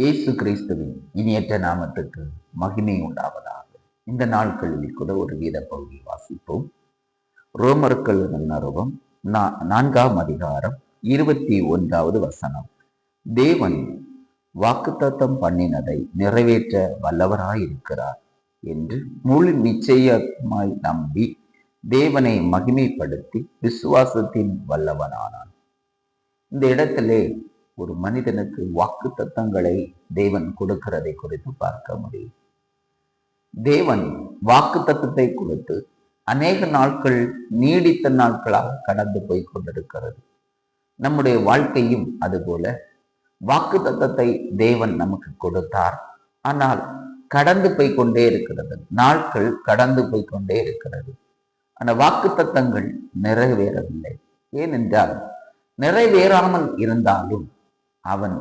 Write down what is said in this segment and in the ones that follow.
இயேசு கிறிஸ்துவின் இனியற்ற நாமத்துக்கு மகிமை உண்டாவதாக. இந்த நாட்களில் கூட ஒரு வேத பகுதி வாசிப்போம். ரோமர்கள் நிறுவம் 4ஆம் அதிகாரம் 21வது வசனம். தேவன் வாக்குத்தத்தம் பண்ணினதை நிறைவேற்ற வல்லவராயிருக்கிறார் என்று முழு நிச்சயமாய் நம்பி தேவனை மகிமைப்படுத்தி விசுவாசத்தின் வல்லவனானான். இந்த இடத்திலே ஒரு மனிதனுக்கு வாக்கு தத்தங்களை தேவன் கொடுக்கிறதை குறித்து பார்க்க முடியும். தேவன் வாக்கு தத்தத்தை கொடுத்து அநேக நாட்கள் நீடித்த நாட்களாக கடந்து போய் கொண்டிருக்கிறது. நம்முடைய வாழ்க்கையும் அதுபோல வாக்கு தத்தத்தை தேவன் நமக்கு கொடுத்தார். ஆனால் கடந்து போய் கொண்டே இருக்கிறது. நாட்கள் கடந்து போய் கொண்டே இருக்கிறது. அந்த வாக்கு தத்தங்கள் நிறைவேறவில்லை. ஏனென்றால் நிறைவேறாமல் இருந்தாலும் அவன்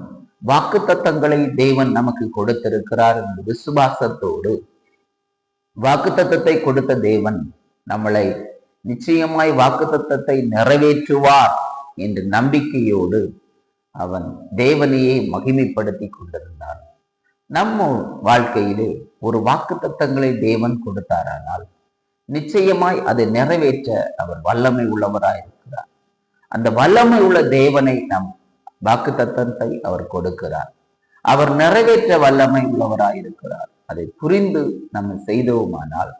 வாக்கு தத்தங்களை தேவன் நமக்கு கொடுத்திருக்கிறார் என்ற விசுவாசத்தோடு வாக்கு தத்தத்தை கொடுத்த தேவன் நம்மளை நிச்சயமாய் வாக்கு தத்தத்தை நிறைவேற்றுவார் என்ற நம்பிக்கையோடு அவன் தேவனையே மகிமைப்படுத்தி கொண்டிருந்தான். நம்ம வாழ்க்கையிலே ஒரு வாக்கு தத்தங்களை தேவன் கொடுத்தாரானால் நிச்சயமாய் அதை நிறைவேற்ற அவர் வல்லமை உள்ளவராயிருக்கிறார். அந்த வல்லமை உள்ள தேவனை நம் வாக்கு தத்தத்தை அவர் கொடுக்கிறார். அவர் நிறைவேற்ற வல்லமை உள்ளவராயிருக்கிறார். அதை புரிந்து நம்ம செய்தோமானால்,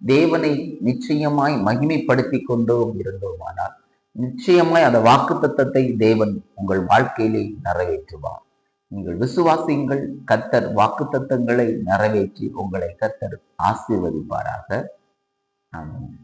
தேவனை நிச்சயமாய் மகிமைப்படுத்தி கொண்டோம் இருந்தோமானால், நிச்சயமாய் அந்த வாக்கு தத்தத்தை தேவன் உங்கள் வாழ்க்கையிலே நிறைவேற்றுவார். நீங்கள் விசுவாசியுங்கள். கர்த்தர் வாக்கு தத்தங்களை நிறைவேற்றி உங்களை கர்த்தர் ஆசீர்வதிப்பாராக. ஆமென்.